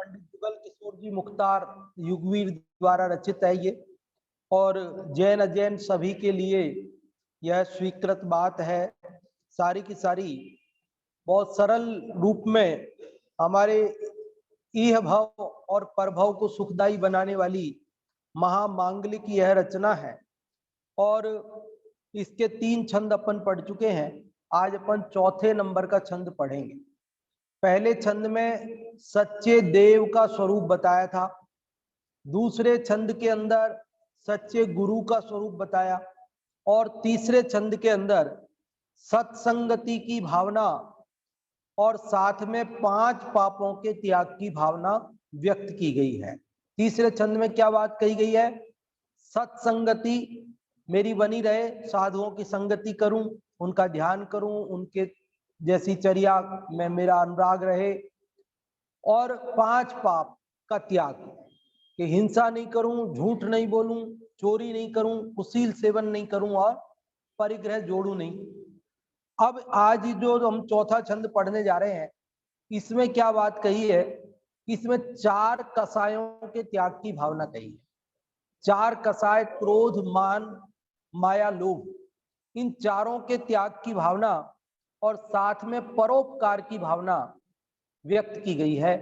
पंडित जुगल किशोर जी मुख्तार युगवीर द्वारा रचित है ये, और जैन अजैन सभी के लिए यह स्वीकृत बात है। सारी की सारी बहुत सरल रूप में हमारे इह भव और परभव को सुखदायी बनाने वाली महामांगलिक यह रचना है। और इसके 3 छंद अपन पढ़ चुके हैं, आज अपन चौथे नंबर का छंद पढ़ेंगे। पहले छंद में सच्चे देव का स्वरूप बताया था, दूसरे छंद के अंदर सच्चे गुरु का स्वरूप बताया, और तीसरे छंद के अंदर सत्संगति की भावना और साथ में 5 पापों के त्याग की भावना व्यक्त की गई है। तीसरे छंद में क्या बात कही गई है? सत्संगति मेरी बनी रहे, साधुओं की संगति करूं, उनका ध्यान करूं, उनके जैसी चर्या में मेरा अनुराग रहे, और 5 पाप का त्याग कि हिंसा नहीं करूं, झूठ नहीं बोलूं, चोरी नहीं करूं, कुशील सेवन नहीं करूं और परिग्रह जोड़ू नहीं। अब आज जो हम चौथा छंद पढ़ने जा रहे हैं, इसमें क्या बात कही है? इसमें 4 कसायों के त्याग की भावना कही है। 4 कसाय क्रोध, मान, माया, लोभ, इन चारों के त्याग की भावना और साथ में परोपकार की भावना व्यक्त की गई है।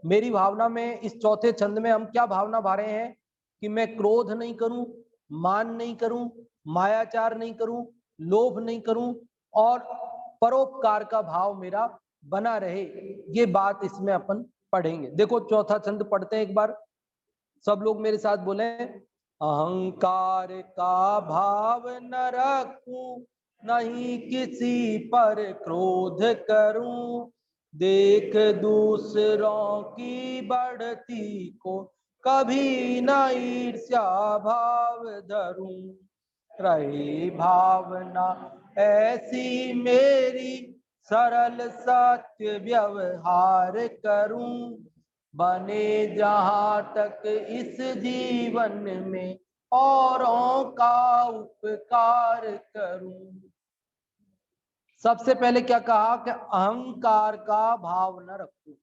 मेरी भावना में इस चौथे छंद में हम क्या भावना भा रहे हैं कि मैं क्रोध नहीं करूं, मान नहीं करूं, मायाचार नहीं करूं, लोभ नहीं करूं और परोपकार का भाव मेरा बना रहे। ये बात इसमें अपन पढ़ेंगे। देखो चौथा छंद पढ़ते हैं एक बार, सब लोग मेरे साथ बोले, अहंकार का भाव न रखूं, नहीं किसी पर क्रोध करूं, देख दूसरों की बढ़ती को कभी न ईर्ष्या भाव धरूं, रही भावना ऐसी मेरी सरल सत्य व्यवहार करूं, बने जहां तक इस जीवन में औरों का उपकार करूं। सबसे पहले क्या कहा कि अहंकार का भाव न रखूं।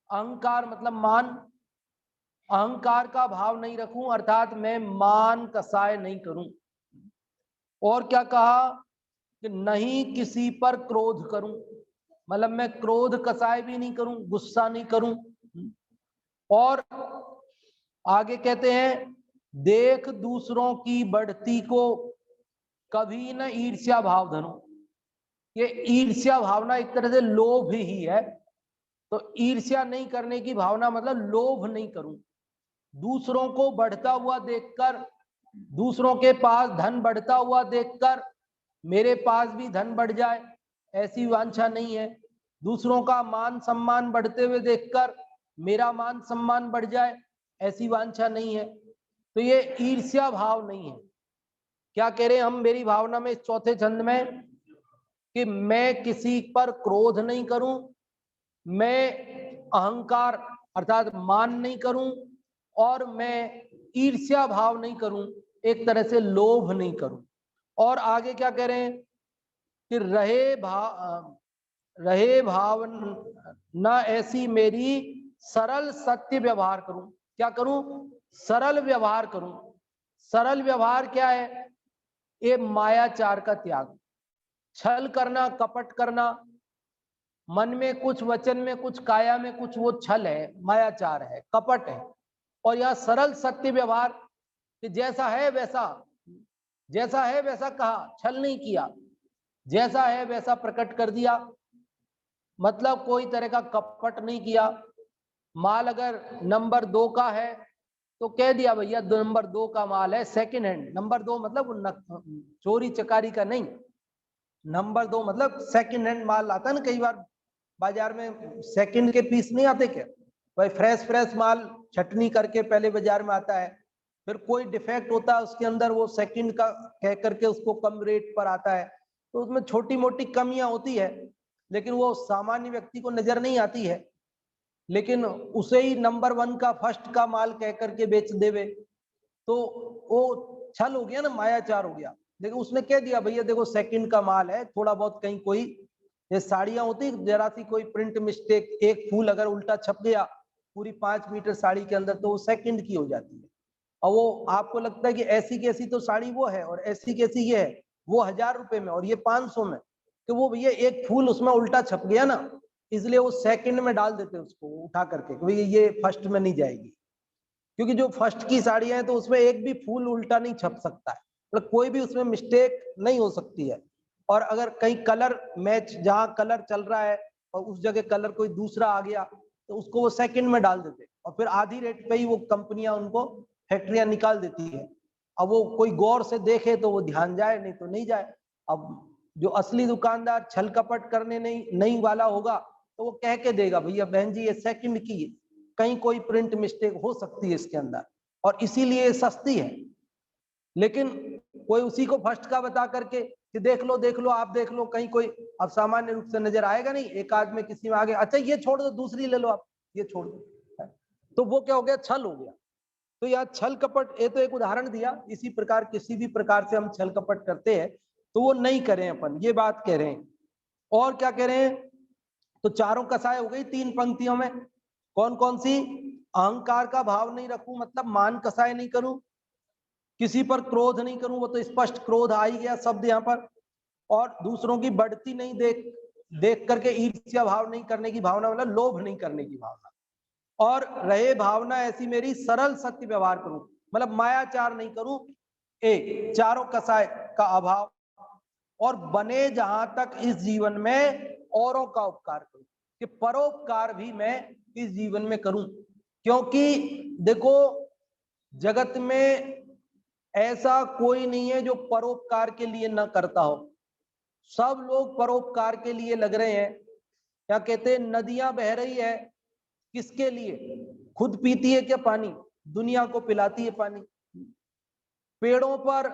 अहंकार मतलब मान, अहंकार का भाव नहीं रखूं अर्थात मैं मान कसाय नहीं करूं। और क्या कहा कि नहीं किसी पर क्रोध करूं, मतलब मैं क्रोध कसाय भी नहीं करूं, गुस्सा नहीं करूं। और आगे कहते हैं देख दूसरों की बढ़ती को कभी न ईर्ष्या भाव धरूं। ये ईर्ष्या भावना एक तरह से लोभ ही है, तो ईर्ष्या नहीं करने की भावना मतलब लोभ नहीं करूं। दूसरों को बढ़ता हुआ देखकर, दूसरों के पास धन बढ़ता हुआ देखकर मेरे पास भी धन बढ़ जाए, ऐसी वांछा नहीं है। दूसरों का मान सम्मान बढ़ते हुए देखकर मेरा मान सम्मान बढ़ जाए, ऐसी वांछा नहीं है। तो ये ईर्ष्या भाव नहीं है। क्या कह रहे हैं हम मेरी भावना में इस चौथे छंद में कि मैं किसी पर क्रोध नहीं करूं, मैं अहंकार अर्थात मान नहीं करूं, और मैं ईर्ष्या भाव नहीं करूं, एक तरह से लोभ नहीं करूं। और आगे क्या कह रहे हैं कि रहे भाव न ऐसी मेरी सरल सत्य व्यवहार करूं। क्या करूं? सरल व्यवहार करूं। सरल व्यवहार क्या है? ये मायाचार का त्याग, छल करना, कपट करना, मन में कुछ, वचन में कुछ, काया में कुछ, वो छल है, मायाचार है, कपट है। और यह सरल सत्य व्यवहार कि जैसा है वैसा, जैसा है वैसा कहा, छल नहीं किया, जैसा है वैसा प्रकट कर दिया, मतलब कोई तरह का कपट नहीं किया। माल अगर नंबर 2 का है तो कह दिया भैया नंबर 2 का माल है, सेकंड हैंड। नंबर 2 मतलब चोरी चकारी का नहीं, नंबर 2 मतलब सेकंड हैंड माल आता है ना, कई बार बाजार में सेकंड के पीस नहीं आते क्या, भाई फ्रेश माल छटनी करके पहले बाजार में आता है, फिर कोई डिफेक्ट होता है उसके अंदर, वो सेकंड का कह करके उसको कम रेट पर आता है। तो उसमें छोटी मोटी कमियां होती है, लेकिन वो सामान्य व्यक्ति को नजर नहीं आती है, लेकिन उसे ही नंबर 1 का, फर्स्ट का माल कह करके बेच देवे, तो वो छल हो गया ना, मायाचार हो गया। लेकिन उसने कह दिया भैया देखो सेकंड का माल है, थोड़ा बहुत कहीं कोई, ये साड़ियां होती जरा सी कोई प्रिंट मिस्टेक, एक फूल अगर उल्टा छप गया पूरी 5 मीटर साड़ी के अंदर, तो वो सेकंड की हो जाती है। और वो आपको लगता है कि ऐसी की ऐसी तो साड़ी वो है और ऐसी की ऐसी ये है, वो 1000 रुपए में और ये 500 में, तो वो भैया एक फूल उसमें उल्टा छप गया ना, इसलिए वो सेकंड में डाल देते हैं उसको उठा करके, भैया ये फर्स्ट में नहीं जाएगी। क्योंकि जो फर्स्ट की साड़ियां हैं तो उसमें एक भी फूल उल्टा नहीं छप सकता है, मतलब कोई भी उसमें मिस्टेक नहीं हो सकती है। और अगर कहीं कलर मैच, जहां कलर चल रहा है और उस जगह कलर कोई दूसरा आ गया, तो उसको वो सेकंड में डाल देते और फिर आधी रेट पे ही वो कंपनियां उनको, फैक्ट्रियां निकाल देती है। अब वो कोई गौर से देखे तो वो ध्यान जाए, नहीं तो नहीं जाए। अब जो असली दुकानदार छल कपट करने नहीं वाला होगा, तो वो कह के देगा भैया बहन जी ये सेकंड की है, कहीं कोई प्रिंट मिस्टेक हो सकती है इसके अंदर, और इसीलिए सस्ती है। लेकिन कोई उसी को फर्स्ट का बता करके कि देख लो आप देख लो, कहीं कोई अब सामान्य रूप से नजर आएगा नहीं, एक आध में किसी में आगे, अच्छा ये छोड़ दो दूसरी ले लो आप, ये छोड़ दो, तो वो क्या हो गया, छल हो गया। तो यहाँ छल कपट, ये तो एक उदाहरण दिया, इसी प्रकार किसी भी प्रकार से हम छल कपट करते हैं तो वो नहीं करें अपन, ये बात कह रहे हैं। और क्या कह रहे हैं, तो चारों कसाय हो गई 3 पंक्तियों में। कौन कौन सी, अहंकार का भाव नहीं रखूं, मतलब मान कसाय नहीं करूं, किसी पर क्रोध नहीं करूं, वो तो स्पष्ट क्रोध आ ही गया शब्द यहाँ पर। और दूसरों की बढ़ती नहीं देख करके ईर्ष्या भाव नहीं करने की भावना, मतलब लोभ नहीं करने की भावना। और रहे भावना ऐसी मेरी सरल सत्य व्यवहार करूं, मतलब मायाचार नहीं करूं, चारों कसाय का अभाव। और बने जहां तक इस जीवन में औरों का उपकार करूं, कि परोपकार भी मैं इस जीवन में करूं। क्योंकि देखो जगत में ऐसा कोई नहीं है जो परोपकार के लिए न करता हो, सब लोग परोपकार के लिए लग रहे हैं। क्या कहते हैं, नदियां बह रही है किसके लिए, खुद पीती है क्या पानी, दुनिया को पिलाती है पानी। पेड़ों पर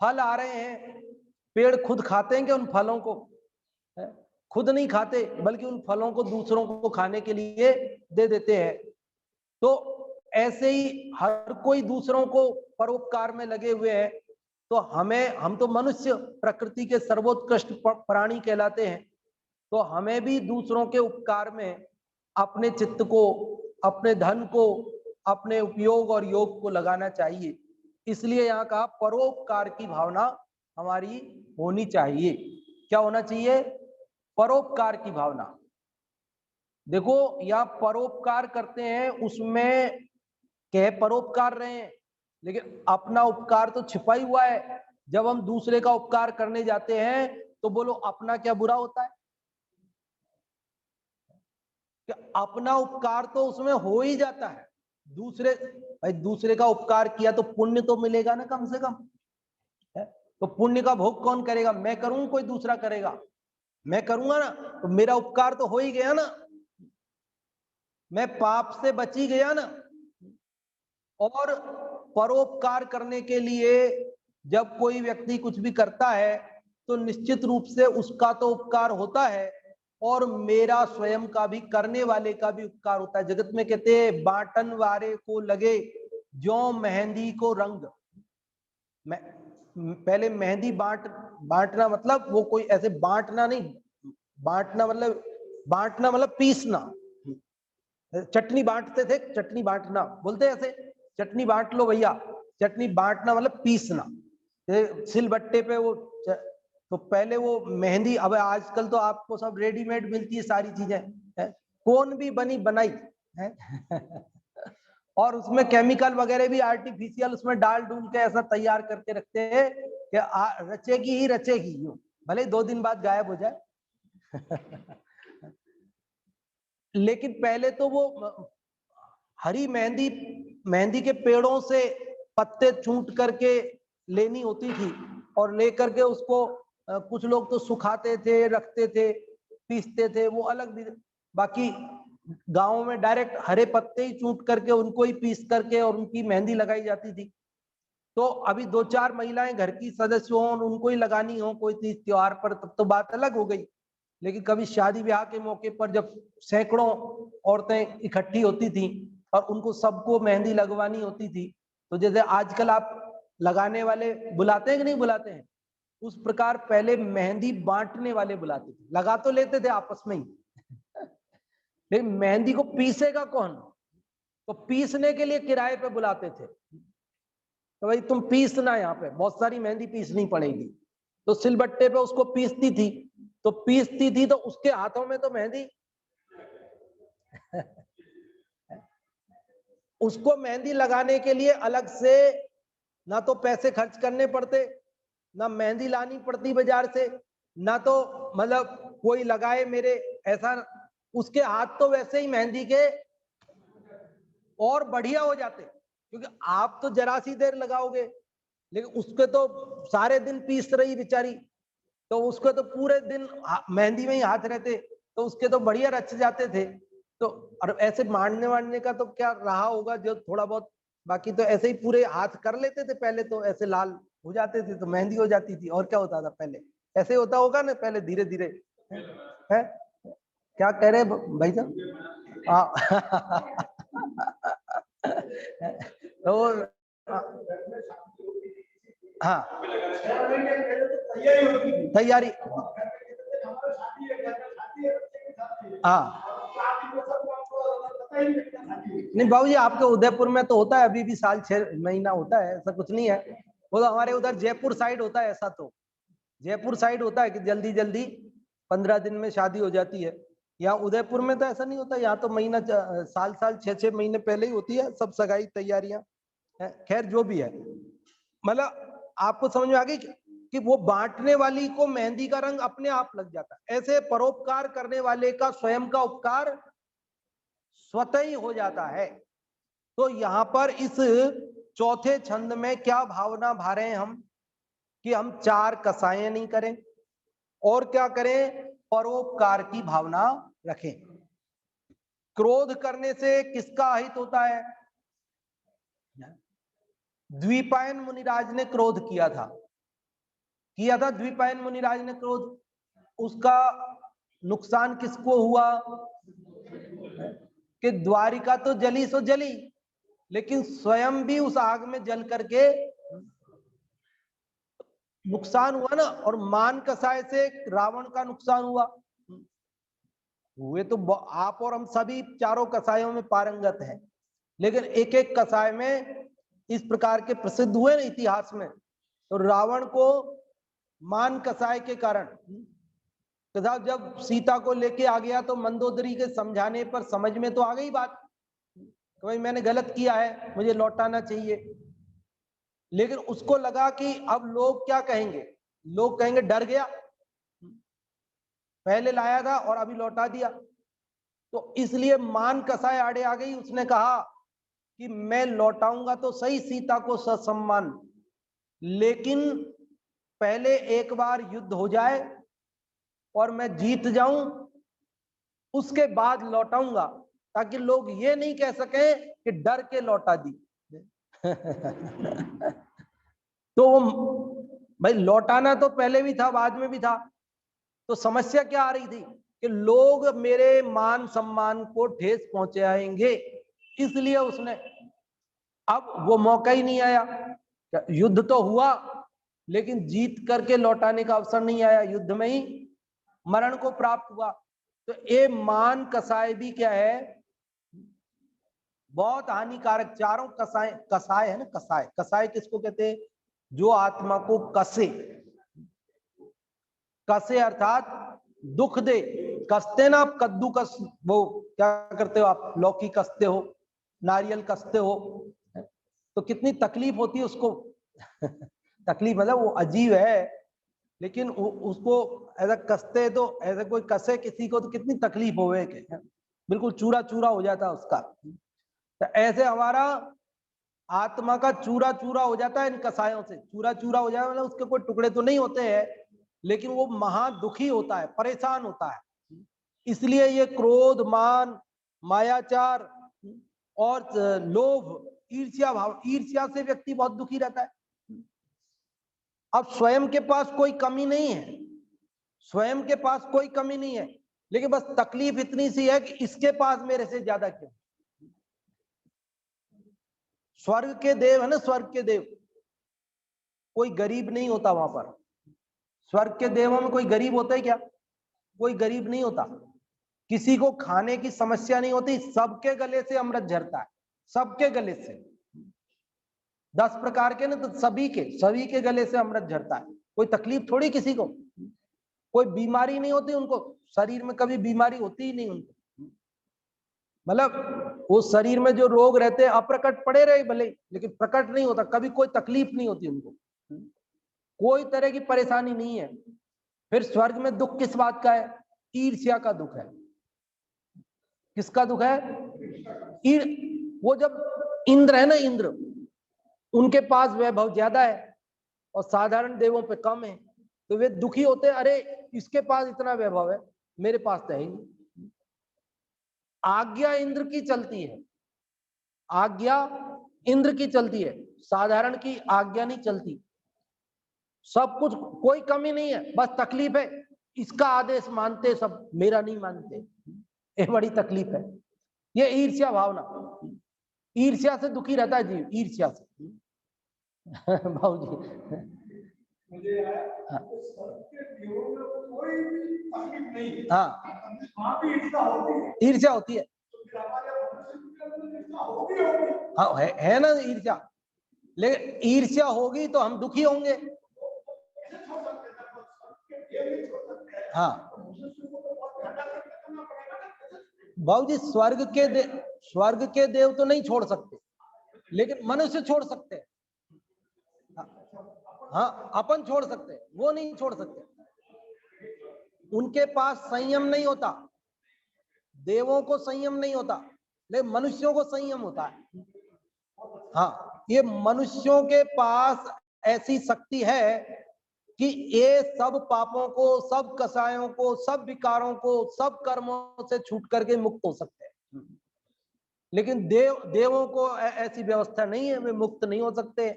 फल आ रहे हैं, पेड़ खुद खाते हैं क्या उन फलों को, खुद नहीं खाते, बल्कि उन फलों को दूसरों को खाने के लिए दे देते हैं। तो ऐसे ही हर कोई दूसरों को परोपकार में लगे हुए हैं। तो हम तो मनुष्य प्रकृति के सर्वोत्कृष्ट प्राणी कहलाते हैं, तो हमें भी दूसरों के उपकार में अपने चित्त को, अपने धन को, अपने उपयोग और योग को लगाना चाहिए। इसलिए यहाँ कहा परोपकार की भावना हमारी होनी चाहिए। क्या होना चाहिए, परोपकार की भावना। देखो या परोपकार करते हैं, उसमें कह परोपकार रहे हैं, लेकिन अपना उपकार तो छिपा ही हुआ है। जब हम दूसरे का उपकार करने जाते हैं तो बोलो अपना क्या बुरा होता है, कि अपना उपकार तो उसमें हो ही जाता है। दूसरे, भाई दूसरे का उपकार किया तो पुण्य तो मिलेगा ना कम से कम, है? तो पुण्य का भोग कौन करेगा, मैं करूं कोई दूसरा करेगा, मैं करूंगा ना, तो मेरा उपकार तो हो ही गया ना, मैं पाप से बच ही गया ना। और परोपकार करने के लिए जब कोई व्यक्ति कुछ भी करता है तो निश्चित रूप से उसका तो उपकार होता है, और मेरा स्वयं का भी, करने वाले का भी उपकार होता है। जगत में कहते हैं बांटन वारे को लगे जो मेहंदी को रंग। मैं पहले मेहंदी बांटना मतलब वो कोई ऐसे बांटना नहीं, बांटना मतलब पीसना। चटनी बांटते थे, चटनी बांटना बोलते ऐसे, चटनी बांट लो भैया, चटनी बांटना मतलब पीसना, सिलबट्टे पे वो तो पहले वो मेहंदी, अब आजकल तो आपको सब रेडीमेड मिलती है सारी चीजें, है? कौन भी बनी बनाई है और उसमें केमिकल वगैरह भी आर्टिफिशियल उसमें डाल डूल के ऐसा तैयार करके रखते हैं कि रचेगी ही रचेगी, यूं भले 2 दिन बाद गायब हो जाए लेकिन पहले तो वो हरी मेहंदी, मेहंदी के पेड़ों से पत्ते चूंट करके लेनी होती थी, और लेकर के उसको कुछ लोग तो सुखाते थे, रखते थे, पीसते थे, वो अलग भी। बाकी गांवों में डायरेक्ट हरे पत्ते ही चूंट करके उनको ही पीस करके और उनकी मेहंदी लगाई जाती थी। तो अभी 2-4 महिलाएं घर की सदस्य हो और उनको ही लगानी हो कोई तीज त्योहार पर, तब तो बात अलग हो गई। लेकिन कभी शादी ब्याह के मौके पर जब सैकड़ों औरतें इकट्ठी होती थी और उनको सबको मेहंदी लगवानी होती थी, तो जैसे आजकल आप लगाने वाले बुलाते हैं कि नहीं बुलाते हैं, उस प्रकार पहले मेहंदी बांटने वाले बुलाते थे, लगा तो लेते थे आपस में ही लेकिन मेहंदी को पीसेगा कौन? तो पीसने के लिए किराए पे बुलाते थे, तो भाई तुम पीसना, यहाँ पे बहुत सारी मेहंदी पीसनी पड़ेगी। तो सिलबट्टे पे उसको पीसती थी, तो उसके हाथों में तो मेहंदी उसको मेहंदी लगाने के लिए अलग से ना तो पैसे खर्च करने पड़ते, ना मेहंदी लानी पड़ती बाजार से, ना तो मतलब कोई लगाए मेरे, ऐसा। उसके हाथ तो वैसे ही मेहंदी के और बढ़िया हो जाते, क्योंकि आप तो जरा सी देर लगाओगे, लेकिन उसके तो सारे दिन पीस रही बेचारी, तो उसके तो पूरे दिन मेहंदी में ही हाथ रहते, तो उसके तो बढ़िया रच जाते थे। तो और ऐसे मारने वारने का तो क्या रहा होगा जो थोड़ा बहुत, बाकी तो ऐसे ही पूरे हाथ कर लेते थे पहले, तो ऐसे लाल हो जाते थे तो मेहंदी हो जाती थी। और क्या होता था पहले, ऐसे होता होगा ना पहले, धीरे धीरे है। क्या कह रहे भाई साहब? हाँ तो हाँ, तैयारी, हाँ। नहीं बाबू जी, आपके उदयपुर में तो होता है, अभी भी साल 6 महीना होता है, ऐसा कुछ नहीं है। वो तो हमारे उधर जयपुर साइड होता है ऐसा, तो जयपुर साइड होता है कि जल्दी जल्दी 15 दिन में शादी हो जाती है। यहाँ उदयपुर में तो ऐसा नहीं होता, यहाँ तो महीना साल साल 6-6 महीने पहले ही होती है सब सगाई तैयारियां। खैर जो भी है, मतलब आपको समझ में आ गई कि वो बांटने वाली को मेहंदी का रंग अपने आप लग जाता है, ऐसे परोपकार करने वाले का स्वयं का उपकार स्वतः ही हो जाता है। तो यहां पर इस चौथे छंद में क्या भावना भा रहे हैं हम, कि हम 4 कसाएं नहीं करें, और क्या करें, परोपकार की भावना रखें। क्रोध करने से किसका अहित होता है? द्विपायन मुनिराज ने क्रोध किया था, द्विपायन मुनिराज ने क्रोध। उसका नुकसान किसको हुआ? कि द्वारिका तो जली सो जली, लेकिन स्वयं भी उस आग में जल करके नुकसान हुआ ना। और मान कसाय से रावण का नुकसान हुआ। हुए तो आप और हम सभी चारों कसायों में पारंगत हैं, लेकिन एक एक कसाय में इस प्रकार के प्रसिद्ध हुए ना इतिहास में। तो रावण को मान कसाय के कारण, तथा जब सीता को लेके आ गया तो मंदोदरी के समझाने पर समझ में तो आ गई बात, तो भाई मैंने गलत किया है, मुझे लौटाना चाहिए। लेकिन उसको लगा कि अब लोग क्या कहेंगे, लोग कहेंगे डर गया, पहले लाया था और अभी लौटा दिया। तो इसलिए मान कसाय आड़े आ गई, उसने कहा कि मैं लौटाऊंगा तो सही सीता को ससम्मान, लेकिन पहले एक बार युद्ध हो जाए और मैं जीत जाऊं, उसके बाद लौटाऊंगा, ताकि लोग ये नहीं कह सके कि डर के लौटा दी। तो भाई लौटाना तो पहले भी था, बाद में भी था। तो समस्या क्या आ रही थी कि लोग मेरे मान सम्मान को ठेस पहुंचाएंगे, इसलिए उसने, अब वो मौका ही नहीं आया। युद्ध तो हुआ, लेकिन जीत करके लौटाने का अवसर नहीं आया, युद्ध में ही मरण को प्राप्त हुआ। तो ये मान कसाय भी क्या है, बहुत हानिकारक। चारों कसाय, कसाय है ना, कसाय, कसाय किसको कहते हैं? जो आत्मा को कसे, कसे अर्थात दुख दे। कसते ना आप, कद्दू कस, वो क्या करते हो आप, लौकी कसते हो, नारियल कसते हो, तो कितनी तकलीफ होती है उसको। तकलीफ मतलब वो अजीब है, लेकिन उसको ऐसा कसते, तो ऐसे कोई कसे किसी को तो कितनी तकलीफ होवे के, बिल्कुल चूरा चूरा हो जाता उसका। तो ऐसे हमारा आत्मा का चूरा चूरा हो जाता है इन कसायों से। चूरा चूरा हो जाए मतलब उसके कोई टुकड़े तो नहीं होते हैं, लेकिन वो महा दुखी होता है, परेशान होता है। इसलिए ये क्रोध, मान, मायाचार और लोभ, ईर्ष्या भाव, ईर्ष्या से व्यक्ति बहुत दुखी रहता है। अब स्वयं के पास कोई कमी नहीं है, स्वयं के पास कोई कमी नहीं है, लेकिन बस तकलीफ इतनी सी है कि इसके पास मेरे से ज्यादा क्यों। स्वर्ग के देव है ना, स्वर्ग के देव, कोई गरीब नहीं होता वहां पर। स्वर्ग के देवों में कोई गरीब होता है क्या? कोई गरीब नहीं होता। किसी को खाने की समस्या नहीं होती, सबके गले से अमृत झरता है, सबके गले से। 10 प्रकार के ना, तो सभी के गले से अमृत झरता है। कोई तकलीफ थोड़ी किसी को, कोई बीमारी नहीं होती उनको, शरीर में कभी बीमारी होती ही नहीं उनको। मतलब वो शरीर में जो रोग रहते हैं अप्रकट पड़े रहे भले, लेकिन प्रकट नहीं होता, कभी कोई तकलीफ नहीं होती उनको, कोई तरह की परेशानी नहीं है। फिर स्वर्ग में दुख किस बात का है? ईर्ष्या का दुख है। किसका दुख है? वो जब इंद्र है ना, इंद्र, उनके पास वैभव ज्यादा है और साधारण देवों पे कम है, तो वे दुखी होते हैं, अरे इसके पास इतना वैभव है, मेरे पास तो है ही नहीं। आज्ञा इंद्र की चलती है, आज्ञा इंद्र की चलती है, साधारण की आज्ञा नहीं चलती। सब कुछ, कोई कमी नहीं है, बस तकलीफ है, इसका आदेश मानते सब, मेरा नहीं मानते, ये बड़ी तकलीफ है। ये ईर्ष्या भावना, ईर्ष्या से दुखी रहता है जीव, ईर्ष्या से। भाऊ जी मुझे हाँ ईर्ष्या होती है, हाँ है ना ईर्ष्या, लेकिन ईर्ष्या होगी तो हम दुखी होंगे। हाँ भाऊ जी, स्वर्ग के देव तो नहीं छोड़ सकते, लेकिन मनुष्य छोड़ सकते हैं। हाँ अपन छोड़ सकते हैं, वो नहीं छोड़ सकते, उनके पास संयम नहीं होता, देवों को संयम नहीं होता, लेकिन मनुष्यों को संयम होता है। हाँ, ये मनुष्यों के पास ऐसी शक्ति है कि ये सब पापों को, सब कसायों को, सब विकारों को, सब कर्मों से छूट करके मुक्त हो सकते हैं। लेकिन देवों को ऐसी व्यवस्था नहीं है, वे मुक्त नहीं हो सकते,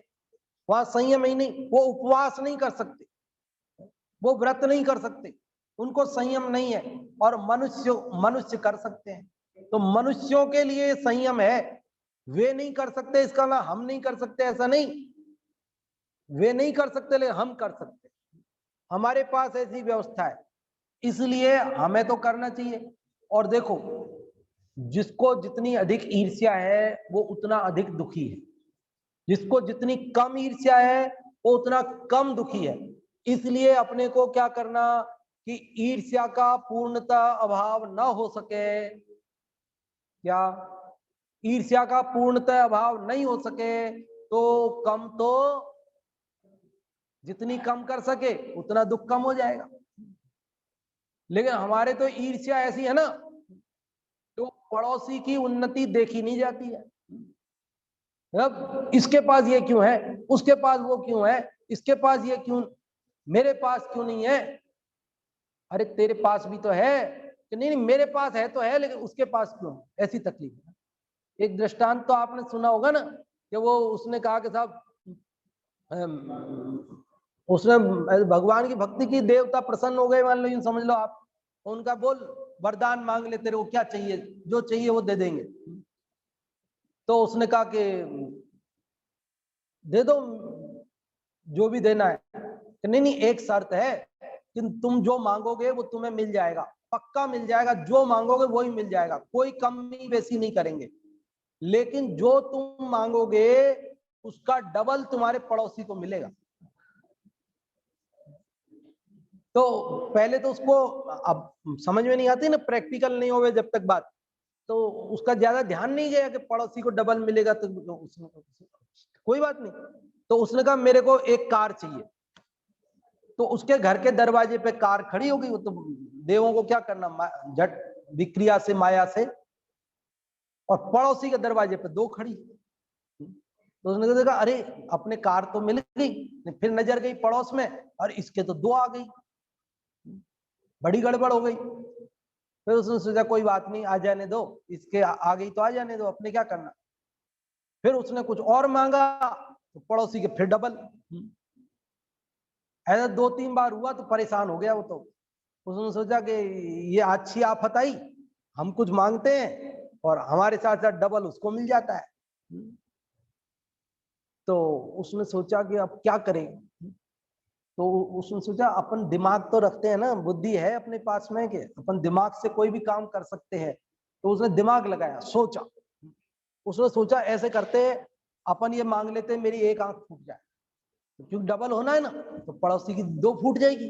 वहां संयम ही नहीं, वो उपवास नहीं कर सकते, वो व्रत नहीं कर सकते, उनको संयम नहीं है, और मनुष्य कर सकते हैं। तो मनुष्यों के लिए संयम है, वे नहीं कर सकते इसका ना हम नहीं कर सकते, ऐसा नहीं, वे नहीं कर सकते लेकिन हम कर सकते, हमारे पास ऐसी व्यवस्था है, इसलिए हमें तो करना चाहिए। और देखो, जिसको जितनी अधिक ईर्ष्या है वो उतना अधिक दुखी है, जिसको जितनी कम ईर्ष्या है वो उतना कम दुखी है। इसलिए अपने को क्या करना कि ईर्ष्या का पूर्णतः अभाव न हो सके, क्या ईर्ष्या का पूर्णतः अभाव नहीं हो सके तो कम, तो जितनी कम कर सके उतना दुख कम हो जाएगा। लेकिन हमारे तो ईर्ष्या ऐसी है ना, तो पड़ोसी की उन्नति देखी नहीं जाती है। अब इसके पास ये क्यों है, उसके पास वो क्यों है, इसके पास ये क्यों, मेरे पास क्यों नहीं है? अरे तेरे पास भी तो है कि नहीं, नहीं मेरे पास है तो है, लेकिन उसके पास क्यों, ऐसी तकलीफ है। एक दृष्टांत तो आपने सुना होगा ना, कि वो उसने कहा कि साहब उसने भगवान की भक्ति की, देवता प्रसन्न हो गए, मान लो यूं समझ लो आप, उनका बोल वरदान मांग ले, तेरे को क्या चाहिए, जो चाहिए वो दे देंगे। तो उसने कहा कि दे दो जो भी देना है, कि नहीं नहीं एक शर्त है कि तुम जो मांगोगे वो तुम्हें मिल जाएगा, पक्का मिल जाएगा, जो मांगोगे वही मिल जाएगा, कोई कमी बेसी नहीं करेंगे, लेकिन जो तुम मांगोगे उसका डबल तुम्हारे पड़ोसी को मिलेगा। तो पहले तो उसको, अब समझ में नहीं आती ना, प्रैक्टिकल नहीं होवे जब तक बात, तो उसका ज्यादा ध्यान नहीं गया कि पड़ोसी को डबल मिलेगा, तो कोई बात नहीं। तो उसने कहा मेरे को एक कार चाहिए, तो उसके घर के दरवाजे पे कार खड़ी हो गई। वो तो देवों को क्या करना, झट विक्रिया से, माया से, और पड़ोसी के दरवाजे पे दो खड़ी। तो उसने देखा अरे अपने कार तो मिल गई, फिर नजर गई पड़ोस में, और इसके तो दो आ गई, बड़ी गड़बड़ हो गई। फिर उसने सोचा कोई बात नहीं, आ जाने दो, इसके आ गई तो आ जाने दो, अपने क्या करना। फिर उसने कुछ और मांगा तो पड़ोसी के फिर डबल। ऐसा 2-3 बार हुआ तो परेशान हो गया वो। तो उसने सोचा कि ये अच्छी आफत आई, हम कुछ मांगते हैं और हमारे साथ साथ डबल उसको मिल जाता है। तो उसने सोचा कि अब क्या करें, तो उसने सोचा अपन दिमाग तो रखते हैं ना, बुद्धि है अपने पास में के अपन दिमाग से कोई भी काम कर सकते हैं। तो उसने दिमाग लगाया, सोचा, उसने सोचा ऐसे करते अपन ये मांग लेते मेरी एक आंख फूट जाए, क्योंकि डबल होना है ना, तो पड़ोसी की दो फूट जाएगी।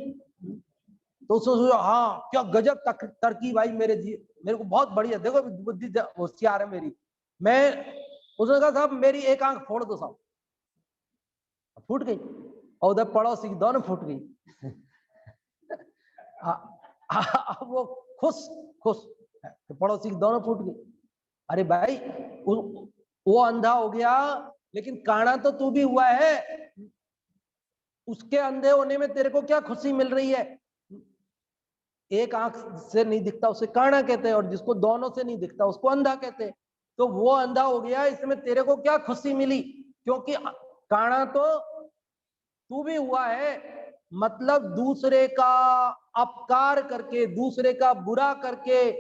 तो उसने सोचा हाँ क्या गजब तरकीब भाई मेरे को बहुत बढ़िया, देखो बुद्धि होशियार है मेरी। मैं उसने कहा साहब मेरी एक आंख फोड़ दो साहब, फूट गई, और उधर पड़ोसी की दोनों फूट गई। वो खुश खुश, तो पड़ोसी की दोनों फूट गई। अरे भाई वो अंधा हो गया, लेकिन काना तो तू भी हुआ है, उसके अंधे होने में तेरे को क्या खुशी मिल रही है? एक आंख से नहीं दिखता उसे काना कहते हैं, और जिसको दोनों से नहीं दिखता उसको अंधा कहते हैं। तो वो अंधा हो गया, इसमें तेरे को क्या खुशी मिली? क्योंकि काना तो तू भी हुआ है, मतलब दूसरे का अपकार करके, दूसरे का बुरा करके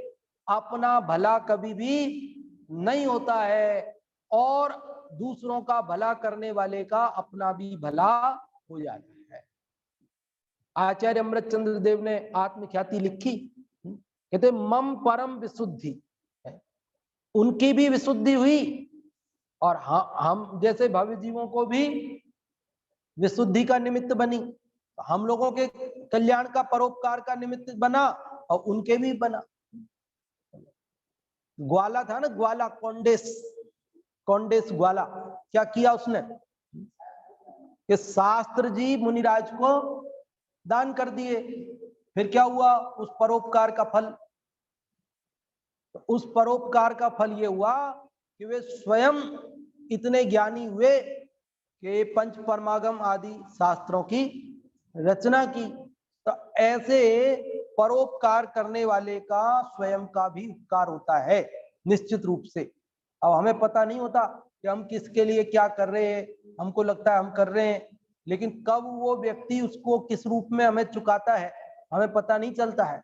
अपना भला कभी भी नहीं होता है, और दूसरों का भला करने वाले का अपना भी भला हो जाता है। आचार्य अमृतचंद्र देव ने आत्मख्याति लिखी, कहते मम परम विशुद्धि, उनकी भी विशुद्धि हुई, और हम जैसे भव्य जीवों को भी विशुद्धि का निमित्त बनी, हम लोगों के कल्याण का परोपकार का निमित्त बना, और उनके भी बना। ग्वाला था ना, ग्वाला, कौंडेस ग्वाला, क्या किया उसने कि शास्त्र जी मुनिराज को दान कर दिए। फिर क्या हुआ? उस परोपकार का फल, उस परोपकार का फल ये हुआ कि वे स्वयं इतने ज्ञानी हुए कि पंच परमागम आदि शास्त्रों की रचना की। तो ऐसे परोपकार करने वाले का स्वयं का भी उपकार होता है निश्चित रूप से। अब हमें पता नहीं होता कि हम किसके लिए क्या कर रहे हैं, हमको लगता है हम कर रहे हैं, लेकिन कब वो व्यक्ति उसको किस रूप में हमें चुकाता है हमें पता नहीं चलता है।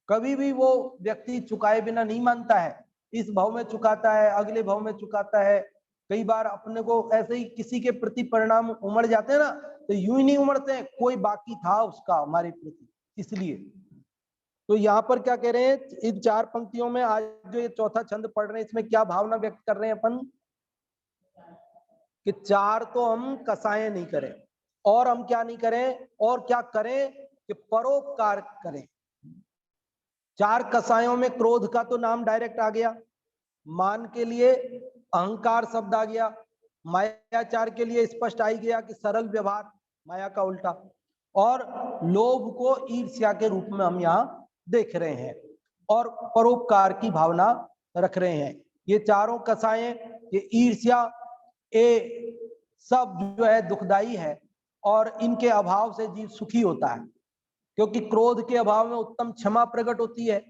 कभी भी वो व्यक्ति चुकाए बिना नहीं मानता है, इस भाव में चुकाता है, अगले भाव में चुकाता है। कई बार अपने को ऐसे ही किसी के प्रति परिणाम उमड़ जाते हैं ना, तो यूं ही नहीं उमड़ते हैं, कोई बाकी था उसका हमारे प्रति। इसलिए तो यहाँ पर क्या कह रहे हैं इन चार पंक्तियों में, आज जो ये चौथा छंद पढ़ रहे हैं इसमें क्या भावना व्यक्त कर रहे हैं अपन कि चार तो हम कसाएं नहीं करें, और हम क्या नहीं करें, और क्या करें कि परोपकार करें। चार कसायों में क्रोध का तो नाम डायरेक्ट आ गया, मान के लिए अहंकार शब्द आ गया, मायाचार के लिए स्पष्ट आ गया कि सरल व्यवहार, माया का उल्टा, और लोभ को ईर्ष्या के रूप में हम यहाँ देख रहे हैं, और परोपकार की भावना रख रहे हैं। ये चारों कसाएं, ये ईर्ष्या, ये सब जो है दुखदाई है, और इनके अभाव से जीव सुखी होता है। क्योंकि क्रोध के अभाव में उत्तम क्षमा प्रकट होती है,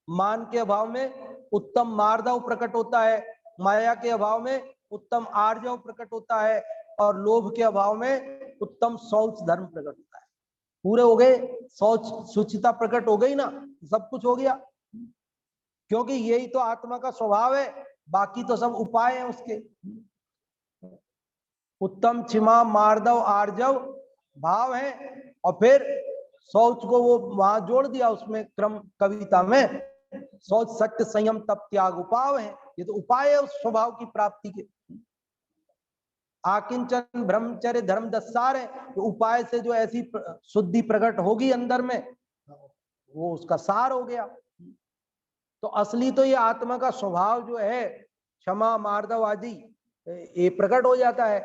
मान के अभाव में उत्तम मार्दव प्रकट होता है, माया के अभाव में उत्तम आर्जव प्रकट होता है, और लोभ के अभाव में उत्तम शौच धर्म प्रकट होता है। पूरे हो गए, शौच शुचिता प्रकट हो गई ना, सब कुछ हो गया। क्योंकि यही तो आत्मा का स्वभाव है, बाकी तो सब उपाय हैं उसके। उत्तम क्षमा मार्दव आर्जव भाव है, और फिर शौच को वो वहां जोड़ दिया उसमें क्रम कविता में, शौच सत्य संयम तप त्याग उपाय है। ये तो उपाय है उस स्वभाव की प्राप्ति के। आकिंचन ब्रह्मचर्य धर्म दस्सार है, तो उपाय से जो ऐसी शुद्धि प्रकट होगी अंदर में, वो उसका सार हो गया। तो असली तो ये आत्मा का स्वभाव जो है क्षमा मार्दव आदि, ये प्रकट हो जाता है।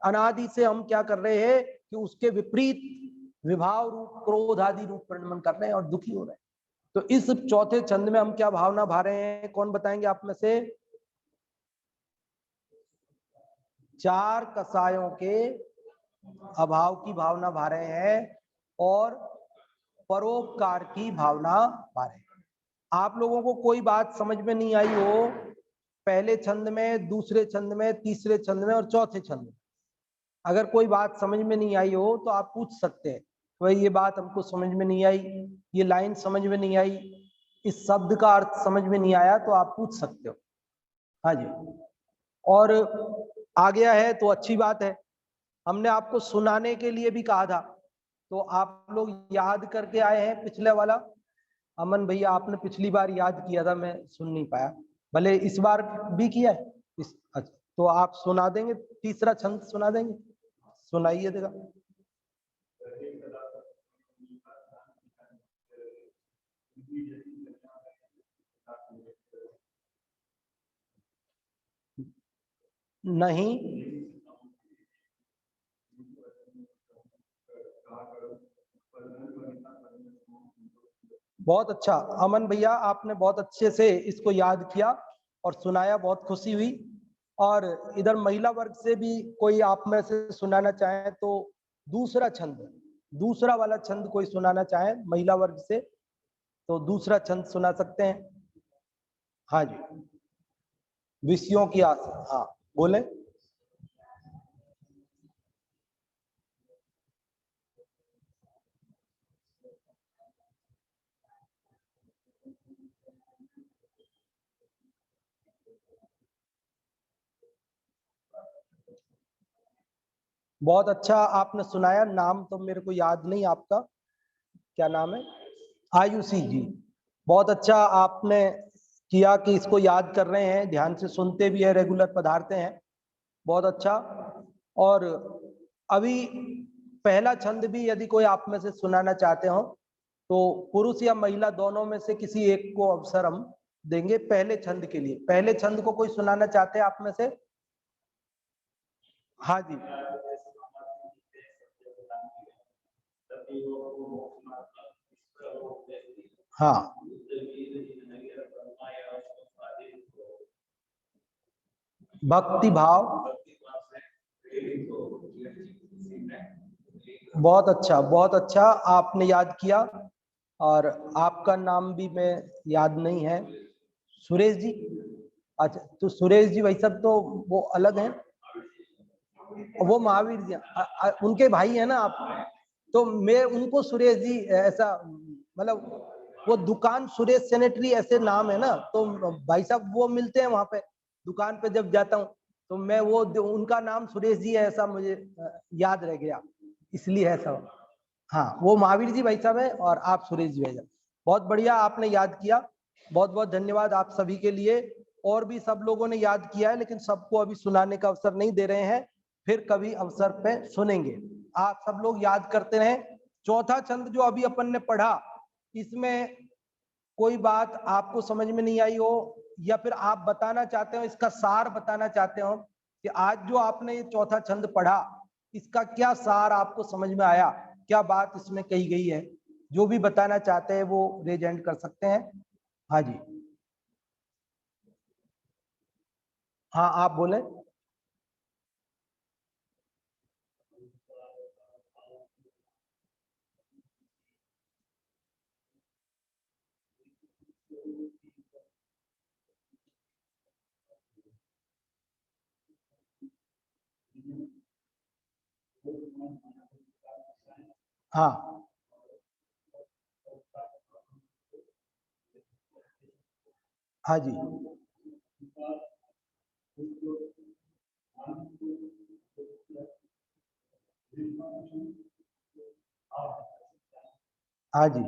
अनादि से हम क्या कर रहे हैं कि उसके विपरीत विभाव रूप क्रोध आदि रूप परिणमन कर रहे हैं और दुखी हो रहे हैं। तो इस चौथे छंद में हम क्या भावना भा रहे हैं, कौन बताएंगे आप में से? चार कसायों के अभाव की भावना भा रहे हैं, और परोपकार की भावना भा रहे हैं। आप लोगों को कोई बात समझ में नहीं आई हो पहले छंद में, दूसरे छंद में, तीसरे छंद में और चौथे छंद में, अगर कोई बात समझ में नहीं आई हो तो आप पूछ सकते हैं, भाई ये बात हमको समझ में नहीं आई, ये लाइन समझ में नहीं आई, इस शब्द का अर्थ समझ में नहीं आया, तो आप पूछ सकते हो। हाँ जी, और आ गया है तो अच्छी बात है। हमने आपको सुनाने के लिए भी कहा था तो आप लोग याद करके आए हैं पिछले वाला? अमन भैया आपने पिछली बार याद किया था, मैं सुन नहीं पाया, भले इस बार भी किया है इस। अच्छा, तो आप सुना देंगे, तीसरा छंद सुना देंगे, सुनाइए देगा। नहीं, बहुत अच्छा अमन भैया, आपने बहुत अच्छे से इसको याद किया और सुनाया, बहुत खुशी हुई। और इधर महिला वर्ग से भी कोई आप में से सुनाना चाहे तो दूसरा छंद, दूसरा वाला छंद कोई सुनाना चाहे महिला वर्ग से तो दूसरा छंद सुना सकते हैं। हाँ जी, विषयों की आशा, हाँ बोले। बहुत अच्छा आपने सुनाया, नाम तो मेरे को याद नहीं आपका, क्या नाम है? आयुषी जी, बहुत अच्छा आपने किया कि इसको याद कर रहे हैं, ध्यान से सुनते भी है, रेगुलर पधारते हैं, बहुत अच्छा। और अभी पहला छंद भी यदि कोई आप में से सुनाना चाहते हो तो पुरुष या महिला दोनों में से किसी एक को अवसर हम देंगे पहले छंद के लिए। पहले छंद को कोई सुनाना चाहते हैं आप में से? हाँ जी, हाँ, भक्ति भाव, बहुत अच्छा, बहुत अच्छा आपने याद किया। और आपका नाम भी मैं याद नहीं है, सुरेश जी। अच्छा, तो सुरेश जी भाई साहब तो वो अलग हैं, वो महावीर जी उनके भाई है ना आप? तो मैं उनको सुरेश जी ऐसा, मतलब वो दुकान सुरेश सैनिटरी ऐसे नाम है ना, तो भाई साहब वो मिलते हैं वहां पे दुकान पे जब जाता हूँ, तो मैं वो उनका नाम सुरेश जी है ऐसा मुझे याद रह गया, इसलिए है सब। हाँ, वो महावीर जी भाई साहब है और आप सुरेश जी भाई साहब। बहुत बढ़िया आपने याद किया, बहुत बहुत धन्यवाद आप सभी के लिए। और भी सब लोगों ने याद किया है लेकिन सबको अभी सुनाने का अवसर नहीं दे रहे हैं, फिर कभी अवसर पे सुनेंगे। आप सब लोग याद करते रहें। चौथा छंद जो अभी अपन ने पढ़ा, इसमें कोई बात आपको समझ में नहीं आई हो या फिर आप बताना चाहते हो, इसका सार बताना चाहते हो कि आज जो आपने ये चौथा छंद पढ़ा इसका क्या सार आपको समझ में आया, क्या बात इसमें कही गई है, जो भी बताना चाहते हैं वो रेज हैंड कर सकते हैं। हाँ जी, हाँ आप बोले। हाँ, हाँ जी, हाँ जी,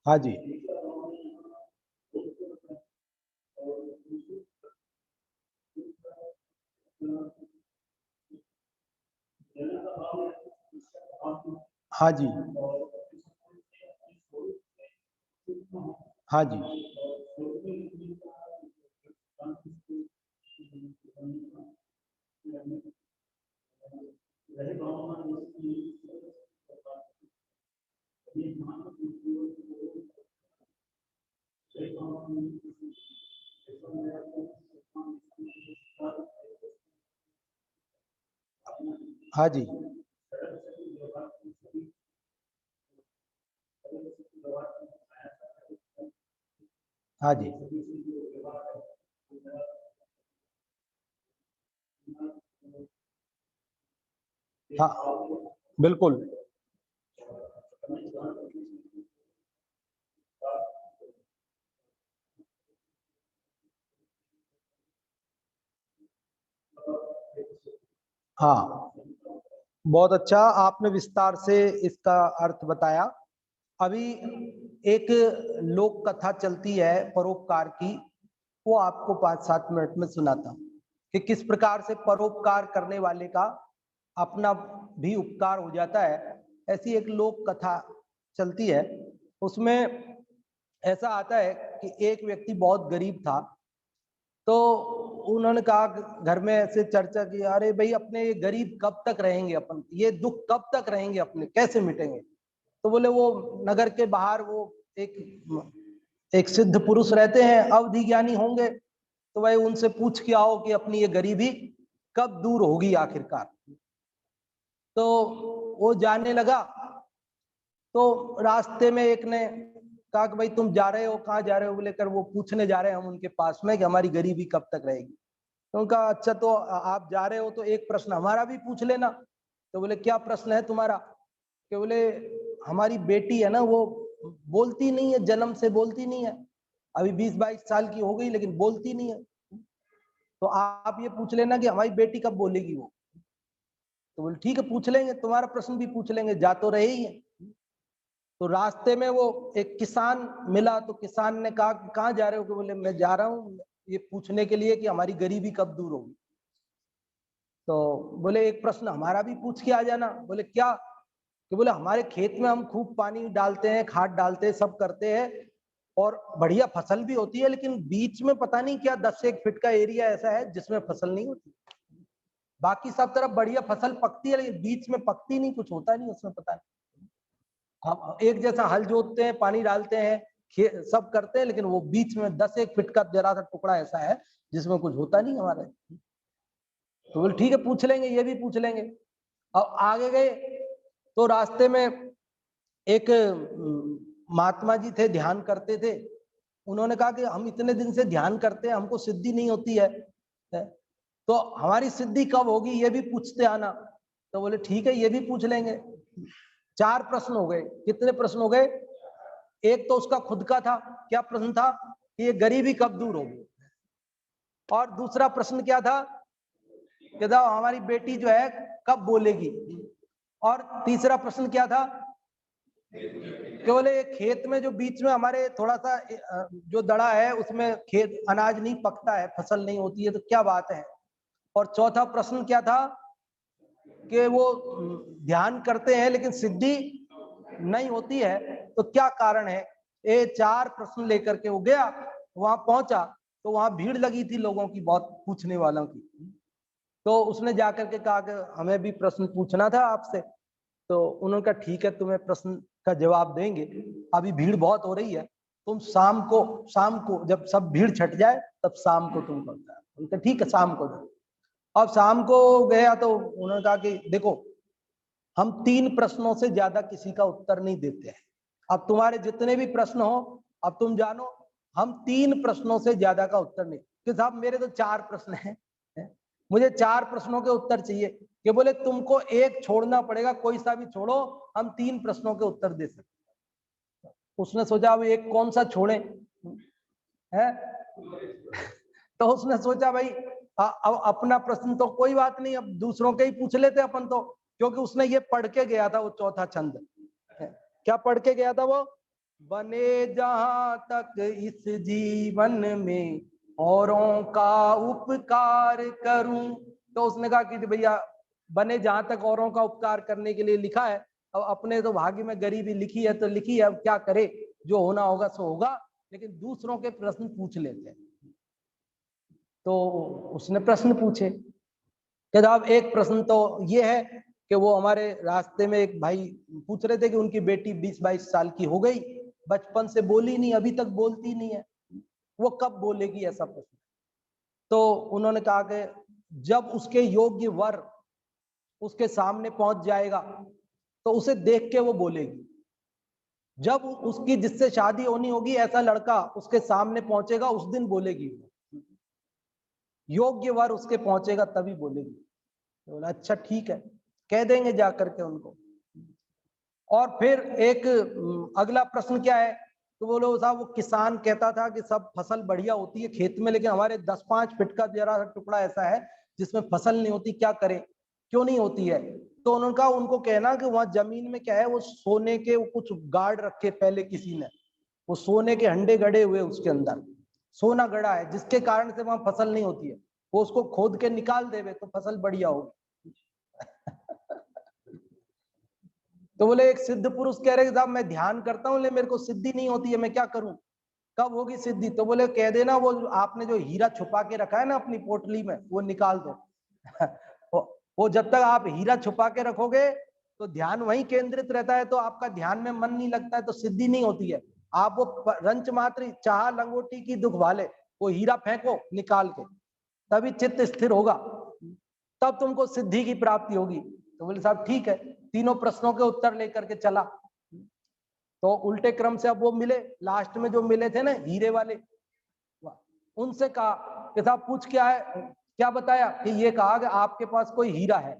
हाँ जी, हाँ जी, हाँ जी, हाँ जी, हाँ जी, हाँ बिल्कुल। हाँ, बहुत अच्छा आपने विस्तार से इसका अर्थ बताया। अभी एक लोक कथा चलती है परोपकार की, वो आपको 5-7 मिनट में सुनाता हूँ कि किस प्रकार से परोपकार करने वाले का अपना भी उपकार हो जाता है। ऐसी एक लोक कथा चलती है। उसमें ऐसा आता है कि एक व्यक्ति बहुत गरीब था। तो उन्होंने कहा, घर में ऐसे चर्चा की, अरे भाई अपने ये गरीब कब तक रहेंगे, अपन ये दुख कब तक रहेंगे, अपने कैसे मिटेंगे। तो बोले वो नगर के बाहर वो एक एक सिद्ध पुरुष रहते हैं, अवधि ज्ञानी होंगे, तो भाई उनसे पूछ के आओ कि अपनी ये गरीबी कब दूर होगी आखिरकार। तो वो जाने लगा। तो रास्ते में एक ने कहा कि भाई तुम जा रहे हो, कहाँ जा रहे हो, बोले कर वो पूछने जा रहे हैं हम उनके पास में कि हमारी गरीबी कब तक रहेगी। तो उनका अच्छा, तो आप जा रहे हो तो एक प्रश्न हमारा भी पूछ लेना। तो बोले क्या प्रश्न है तुम्हारा। कि बोले हमारी बेटी है ना, वो बोलती नहीं है, जन्म से बोलती नहीं है, अभी 20-22 साल की हो गई लेकिन बोलती नहीं है। तो आप ये पूछ लेना कि हमारी बेटी कब बोलेगी वो। तो बोले ठीक है पूछ लेंगे, तुम्हारा प्रश्न भी पूछ लेंगे, जा तो रहे ही है। तो रास्ते में वो एक किसान मिला। तो किसान ने कहा कहाँ जा रहे हो। कि बोले मैं जा रहा हूँ ये पूछने के लिए कि हमारी गरीबी कब दूर होगी। तो बोले एक प्रश्न हमारा भी पूछ के आ जाना। बोले क्या। कि बोले हमारे खेत में हम खूब पानी डालते हैं, खाद डालते हैं, सब करते हैं और बढ़िया फसल भी होती है, लेकिन बीच में पता नहीं क्या 10-1 फीट का एरिया ऐसा है जिसमें फसल नहीं होती। बाकी सब तरफ बढ़िया फसल पकती है, लेकिन बीच में पकती नहीं, कुछ होता नहीं उसमें, पता नहीं। हम एक जैसा हल जोतते हैं, पानी डालते हैं, सब करते हैं, लेकिन वो बीच में 10-1 फीट का जरा सा टुकड़ा ऐसा है जिसमें कुछ होता नहीं हमारे। तो बोले ठीक है पूछ लेंगे, ये भी पूछ लेंगे। अब आगे गए तो रास्ते में एक महात्मा जी थे, ध्यान करते थे। उन्होंने कहा कि हम इतने दिन से ध्यान करते हैं, हमको सिद्धि नहीं होती है, तो हमारी सिद्धि कब होगी ये भी पूछते आना। तो बोले ठीक है ये भी पूछ लेंगे। 4 प्रश्न हो गए। कितने प्रश्न हो गए। एक तो उसका खुद का था, क्या प्रश्न था कि ये गरीबी कब दूर होगी। और दूसरा प्रश्न क्या था कि हमारी बेटी जो है कब बोलेगी। और तीसरा प्रश्न क्या था, केवल एक खेत में जो बीच में हमारे थोड़ा सा जो दड़ा है उसमें खेत अनाज नहीं पकता है, फसल नहीं होती है, तो क्या बात है। और चौथा प्रश्न क्या था कि वो ध्यान करते हैं लेकिन सिद्धि नहीं होती है, तो क्या कारण है। ये 4 प्रश्न लेकर के वो गया, वहां पहुंचा तो वहां भीड़ लगी थी लोगों की, बहुत पूछने वालों की। तो उसने जाकर के कहा कि हमें भी प्रश्न पूछना था आपसे। तो उन्होंने कहा ठीक है तुम्हें प्रश्न का जवाब देंगे, अभी भीड़ बहुत हो रही है, तुम शाम को जब सब भीड़ छट जाए तब शाम को तुम करना। उनका ठीक है शाम को जाओ। अब शाम को गया तो उन्होंने कहा कि देखो हम 3 प्रश्नों से ज्यादा किसी का उत्तर नहीं देते हैं। अब तुम्हारे जितने भी प्रश्न हो, अब तुम जानो हम 3 प्रश्नों से ज्यादा का उत्तर नहीं। कि साहब मेरे तो 4 प्रश्न हैं, मुझे 4 प्रश्नों के उत्तर चाहिए। कि बोले तुमको एक छोड़ना पड़ेगा, कोई सा भी छोड़ो, हम 3 प्रश्नों के उत्तर दे सकते। उसने सोचा अब एक कौन सा छोड़े है। तो उसने सोचा भाई अब अपना प्रश्न तो कोई बात नहीं, अब दूसरों के ही पूछ लेते अपन तो। क्योंकि उसने ये पढ़ के गया था वो चौथा छंद। क्या पढ़ के गया था वो, बने जहां तक इस जीवन में औरों का उपकार करूं। तो उसने कहा कि भैया बने जहां तक औरों का उपकार करने के लिए लिखा है, अब अपने तो भाग्य में गरीबी लिखी है तो लिखी है, अब क्या करे, जो होना होगा सो होगा, लेकिन दूसरों के प्रश्न पूछ लेते हैं। तो उसने प्रश्न पूछे कि साहब एक प्रश्न तो ये है कि वो हमारे रास्ते में एक भाई पूछ रहे थे कि उनकी बेटी 20-22 साल की हो गई, बचपन से बोली नहीं, अभी तक बोलती नहीं है, वो कब बोलेगी, ऐसा प्रश्न। तो उन्होंने कहा कि जब उसके योग्य वर उसके सामने पहुंच जाएगा तो उसे देख के वो बोलेगी। जब उसकी जिससे शादी होनी होगी ऐसा लड़का उसके सामने पहुंचेगा उस दिन बोलेगी, योग्य वर उसके पहुंचेगा तभी बोलेगी। तो बोला अच्छा ठीक है, कह देंगे जा करके उनको। और फिर एक अगला प्रश्न क्या है, तो बोलो साहब वो किसान कहता था कि सब फसल बढ़िया होती है खेत में, लेकिन हमारे 10-5 फीट का जरा सा टुकड़ा ऐसा है जिसमें फसल नहीं होती, क्या करें, क्यों नहीं होती है? तो उन्होंने कहा उनको कहना कि वहां जमीन में क्या है, वो सोने के वो कुछ गार्ड रखे पहले किसी ने, वो सोने के हंडे गड़े हुए उसके अंदर सोना गड़ा है, जिसके कारण से वहां फसल नहीं होती है, वो उसको खोद के निकाल देवे तो फसल बढ़िया होगी। तो बोले एक सिद्ध पुरुष कह रहे साहब मैं ध्यान करता हूँ लेकिन मेरे को सिद्धि नहीं होती है, मैं क्या करूं, कब होगी सिद्धि? तो बोले कह देना वो आपने जो हीरा छुपा के रखा है ना अपनी पोटली में वो निकाल दो। वो जब तक आप हीरा छुपा के रखोगे तो ध्यान वहीं केंद्रित रहता है, तो आपका ध्यान में मन नहीं लगता है तो सिद्धि नहीं होती है। आप वो रंच मात्र चाह लंगोटी की दुख वाले वो हीरा फेंको निकाल के, तभी चित्त स्थिर होगा, तब तुमको सिद्धि की प्राप्ति होगी। तो बोले साहब ठीक है, तीनों प्रश्नों के उत्तर लेकर के चला। तो उल्टे क्रम से अब वो मिले, लास्ट में जो मिले थे ना हीरे वाले, उनसे कहा कि साहब पूछ क्या है, क्या बताया कि ये कहा कि आपके पास कोई हीरा है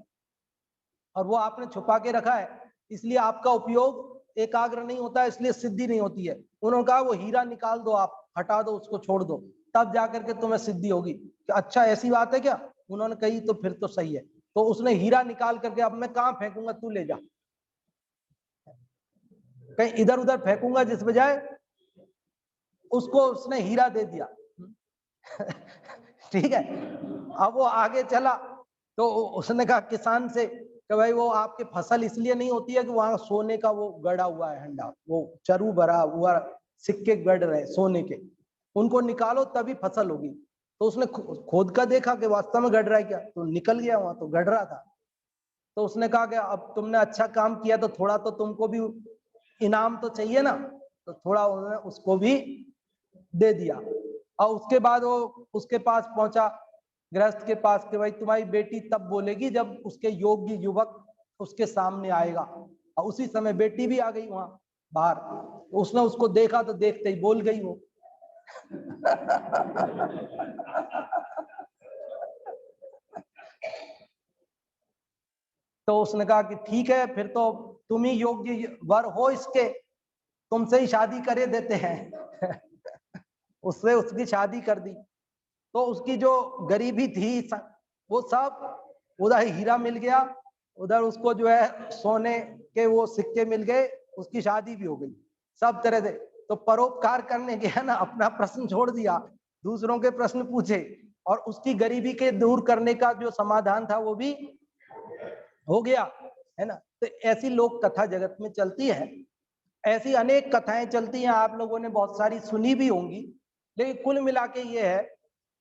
और वो आपने छुपा के रखा है, इसलिए आपका उपयोग एकाग्र नहीं होता है, इसलिए सिद्धि नहीं होती है। उन्होंने कहा वो हीरा निकाल दो, आप हटा दो उसको, छोड़ दो, तब जाकर के तुम्हें सिद्धि होगी। कि अच्छा ऐसी बात है क्या? उन्होंने कही तो फिर तो सही है। तो उसने हीरा निकाल करके, अब मैं कहाँ फेंकूंगा, तू ले जा, कहीं इधर उधर फेंकूंगा जिस बजाय, उसको उसने हीरा दे दिया। ठीक है, अब वो आगे चला तो उसने कहा किसान से कि भाई वो आपकी फसल इसलिए नहीं होती है कि वहां सोने का वो गड़ा हुआ है हंडा, वो चरू भरा हुआ सिक्के गड़ रहे सोने के, उनको निकालो तभी फसल होगी। तो उसने खोद का देखा कि वास्तव में गड़ रहा है क्या, तो निकल गया, वहां तो गड़ रहा था। तो उसने कहा कि अब तुमने अच्छा काम किया तो थोड़ा तो तुमको भी इनाम तो चाहिए ना, तो थोड़ा उन्होंने उसको भी दे दिया। और उसके बाद वो उसके पास पहुंचा, गृहस्थ के पास, कि भाई तुम्हारी बेटी तब बोलेगी जब उसके योग्य युवक उसके सामने आएगा। और उसी समय बेटी भी आ गई वहां बाहर, तो उसने उसको देखा तो देखते ही बोल गई वो। तो उसने कहा कि ठीक है फिर तो तुम ही योग्य वर हो इसके, तुमसे ही शादी करे देते हैं। उससे उसकी शादी कर दी। तो उसकी जो गरीबी थी वो सब, उधर हीरा मिल गया, उधर उसको जो है सोने के वो सिक्के मिल गए, उसकी शादी भी हो गई सब तरह से। तो परोपकार करने गया ना, अपना प्रश्न छोड़ दिया, दूसरों के प्रश्न पूछे, और उसकी गरीबी के दूर करने का जो समाधान था वो भी हो गया, है ना। तो ऐसी लोक कथा जगत में चलती है, ऐसी अनेक कथाएं चलती हैं, आप लोगों ने बहुत सारी सुनी भी होंगी। लेकिन कुल मिला के ये है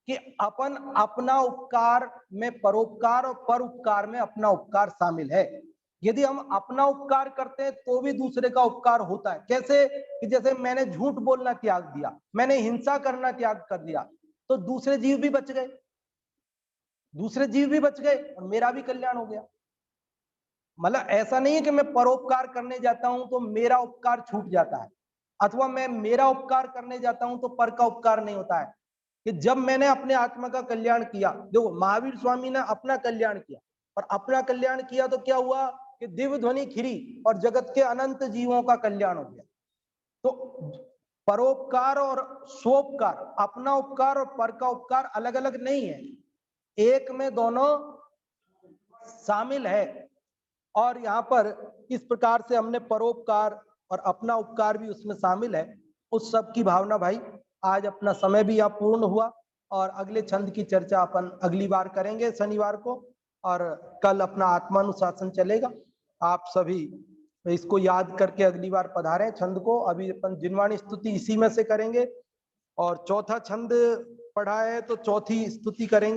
कि अपन अपना उपकार में परोपकार और परोपकार में अपना उपकार शामिल है। यदि हम अपना उपकार करते हैं तो भी दूसरे का उपकार होता है। कैसे? कि जैसे मैंने झूठ बोलना त्याग दिया, मैंने हिंसा करना त्याग कर दिया, तो दूसरे जीव भी बच गए, दूसरे जीव भी बच गए और मेरा भी कल्याण हो गया। मतलब ऐसा नहीं है कि मैं परोपकार करने जाता हूं तो मेरा उपकार छूट जाता है, अथवा मैं मेरा उपकार करने जाता हूं तो पर का उपकार नहीं होता है। कि जब मैंने अपने आत्मा का कल्याण किया, देखो महावीर स्वामी ने अपना कल्याण किया, और अपना कल्याण किया तो क्या हुआ कि दिव्य ध्वनि खिरी और जगत के अनंत जीवों का कल्याण हो गया। तो परोपकार और स्वोपकार, अपना उपकार और पर का उपकार अलग अलग नहीं है, एक में दोनों शामिल है। और यहाँ पर इस प्रकार से हमने परोपकार और अपना उपकार भी उसमें शामिल है। उस सब की भावना भाई, आज अपना समय भी यहाँ पूर्ण हुआ, और अगले छंद की चर्चा अपन अगली बार करेंगे शनिवार को, और कल अपना आत्मानुशासन चलेगा। आप सभी इसको याद करके अगली बार पधारें छंद को। अभी अपन जिनवाणी स्तुति इसी में से करेंगे, और चौथा छंद पढ़ा है तो चौथी स्तुति करेंगे।